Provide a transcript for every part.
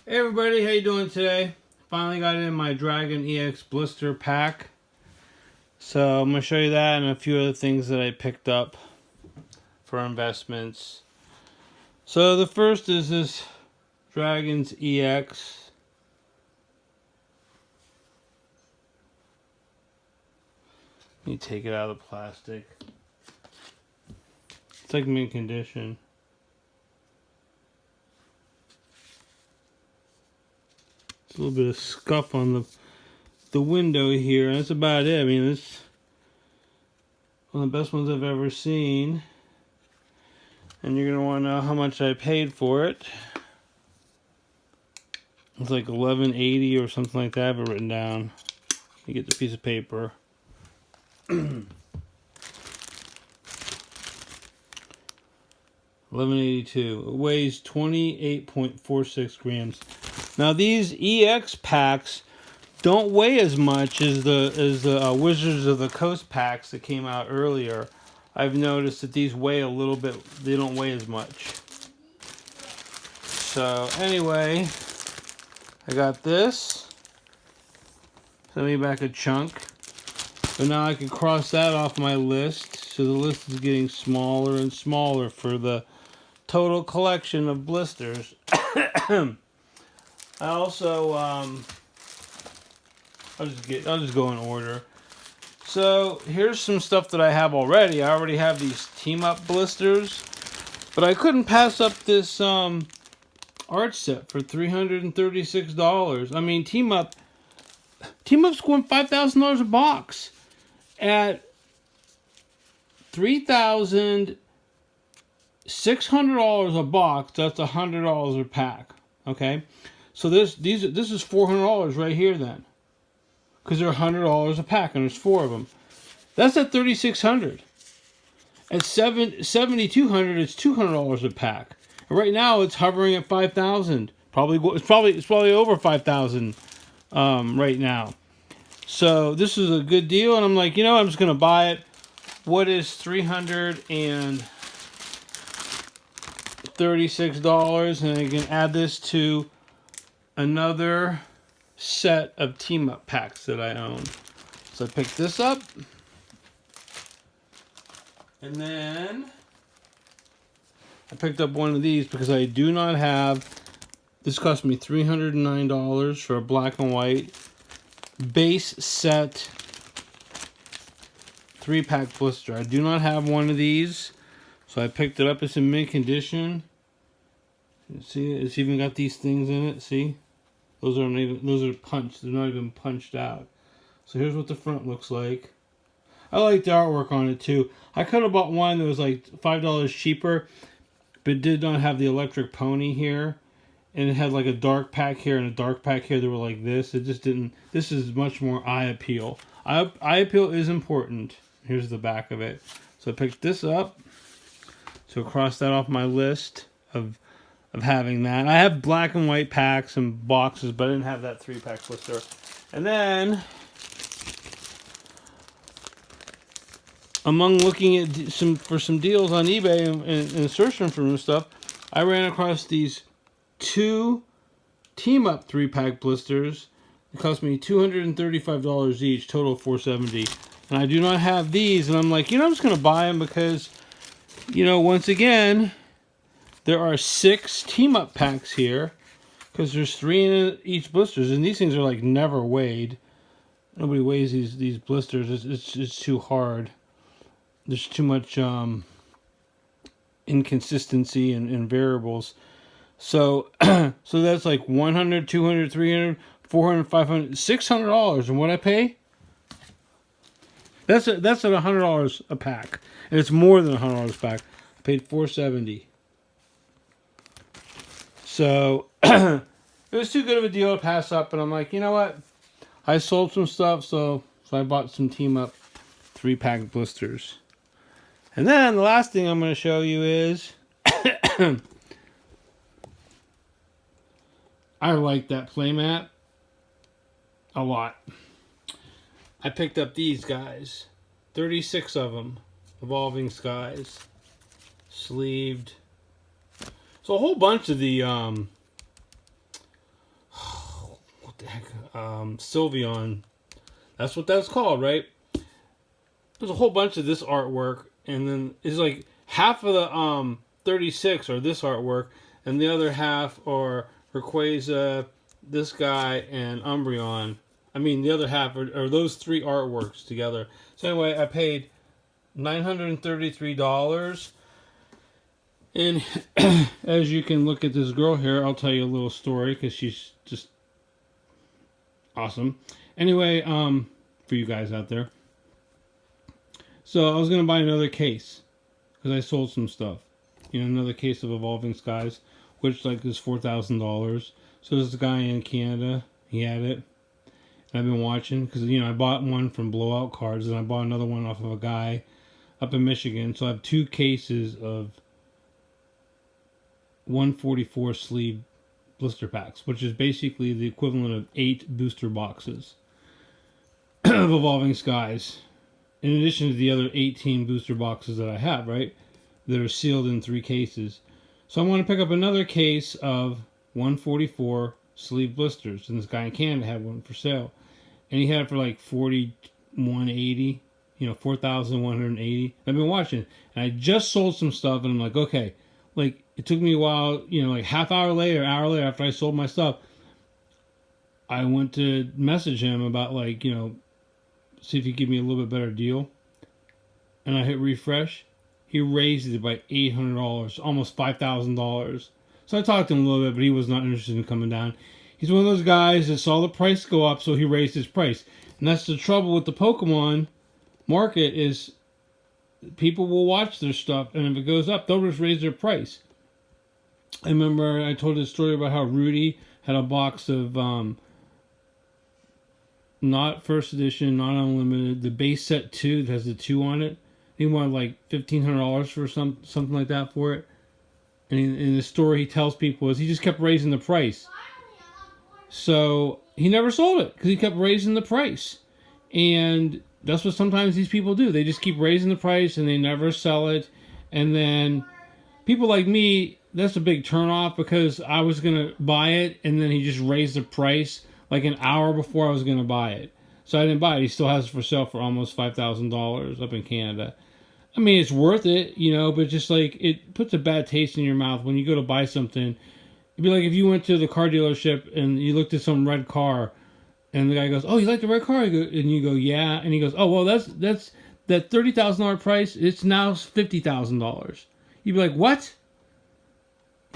Hey everybody, how you doing today? Finally got in my Dragon EX blister pack. So I'm going to show you that and a few other things that I picked up for investments. So the first is this Dragon's EX. Let me take it out of the plastic. It's like mint condition. There's a little bit of scuff on the window here. That's about it. I mean, it's one of the best ones I've ever seen. And you're going to want to know how much I paid for it. It's like $11.80 or something like that. I have it written down. You get the piece of paper. $11.82. It weighs 28.46 grams. Now these EX packs don't weigh as much as the Wizards of the Coast packs that came out earlier. I've noticed that these weigh a little bit. They don't weigh as much. So anyway, I got this. Send me back a chunk. So now I can cross that off my list. So the list is getting smaller and smaller for the total collection of blisters. I also I'll just go in order. So here's some stuff that I have already. I already have these Team Up blisters, but I couldn't pass up this art set for $336. I mean, Team Up's going $5,000 a box at $3,600 a box. That's $100 a pack. Okay, so this is $400 right here then, because they're $100 a pack and there's 4 of them. That's at $3,600. At $7,200, it's $200 a pack. And right now, it's hovering at $5,000. It's probably over $5,000 right now. So this is a good deal, and I'm like, you know, I'm just gonna buy it. What is $336? And I can add this to another set of Team Up packs that I own. So I picked this up. And then I picked up one of these because I do not have, this cost me $309 for a black and white base set 3-pack blister. I do not have one of these, so I picked it up. It's in mint condition. You see, it's even got these things in it. See, those are punched. They're not even punched out. So here's what the front looks like. I like the artwork on it too. I could have bought one that was like $5 cheaper, but it did not have the electric pony here. And it had like a dark pack here and a dark pack here that were like this. It just didn't. This is much more eye appeal. Eye appeal is important. Here's the back of it. So I picked this up. So cross that off my list of having that. I have black and white packs and boxes, but I didn't have that 3-pack blister. And then, among looking at some deals on eBay and searching for some stuff, I ran across these 2 Team Up 3-pack blisters. It cost me $235 each, total $470. And I do not have these, and I'm like, you know, I'm just going to buy them because, you know, once again, there are 6 Team Up packs here because there's 3 in each blisters, and these things are like never weighed. Nobody weighs these blisters. It's too hard. There's too much inconsistency and variables. So so that's like $100, $200, $300, $400, $500, $600. And what I pay? That's at $100 a pack, and it's more than $100 a pack. I paid $470. So it was too good of a deal to pass up, and I'm like, you know what? I sold some stuff, so I bought some Team Up 3-pack blisters. And then the last thing I'm going to show you is I like that playmat a lot. I picked up these guys, 36 of them, Evolving Skies, sleeved. So a whole bunch of the the heck, Sylveon. That's what that's called, right? There's a whole bunch of this artwork, and then it's like half of the 36 are this artwork, and the other half are Rayquaza, this guy, and Umbreon. I mean, the other half are those three artworks together. So anyway, I paid $933. And as you can look at this girl here, I'll tell you a little story because she's just awesome. Anyway, for you guys out there. So I was going to buy another case because I sold some stuff. You know, another case of Evolving Skies, which like is $4,000. So there's a guy in Canada, he had it. And I've been watching because, you know, I bought one from Blowout Cards and I bought another one off of a guy up in Michigan. So I have 2 cases of 144 sleeve blister packs, which is basically the equivalent of 8 booster boxes of Evolving Skies, in addition to the other 18 booster boxes that I have, right, that are sealed in 3 cases. So I want to pick up another case of 144 sleeve blisters, and this guy in Canada had one for sale, and he had it for like $4,180, you know, $4,180. I've been watching, and I just sold some stuff, and I'm like, okay, like, it took me a while, you know, like hour later after I sold my stuff, I went to message him about, like, you know, see if he'd give me a little bit better deal. And I hit refresh. He raised it by $800, almost $5,000. So I talked to him a little bit, but he was not interested in coming down. He's one of those guys that saw the price go up, so he raised his price. And that's the trouble with the Pokemon market, is people will watch their stuff, and if it goes up, they'll just raise their price. I remember I told this story about how Rudy had a box of not first edition, not unlimited, the base set 2 that has the 2 on it. He wanted like $1,500 for something like that for it. And in the story he tells people is he just kept raising the price. So he never sold it because he kept raising the price. And that's what sometimes these people do. They just keep raising the price and they never sell it. And then people like me, that's a big turnoff because I was going to buy it and then he just raised the price like an hour before I was going to buy it. So I didn't buy it. He still has it for sale for almost $5,000 up in Canada. I mean, it's worth it, you know, but just like it puts a bad taste in your mouth when you go to buy something. It'd be like if you went to the car dealership and you looked at some red car and the guy goes, "Oh, you like the red car?" And you go, "Yeah." And he goes, "Oh, well, that's that $30,000 price. It's now $50,000. You'd be like, "What?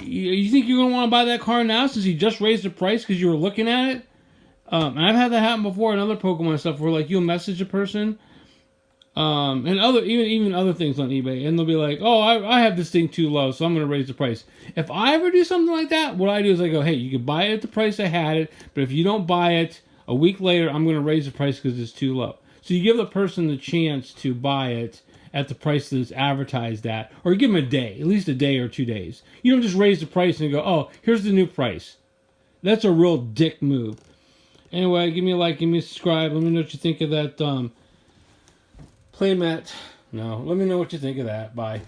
You think you're going to want to buy that car now since he just raised the price because you were looking at it?" And I've had that happen before in other Pokemon stuff where like you'll message a person, and other even other things on eBay, and they'll be like, "Oh, I have this thing too low, so I'm going to raise the price." If I ever do something like that, what I do is I go, "Hey, you can buy it at the price I had it, but if you don't buy it a week later, I'm going to raise the price because it's too low." So you give the person the chance to buy it at the price that it's advertised at, or you give them a day, at least a day or 2 days. You don't just raise the price and go, "Oh, here's the new price." That's a real dick move. Anyway, give me a like, give me a subscribe. Let me know what you think of that playmat. No, let me know what you think of that. Bye.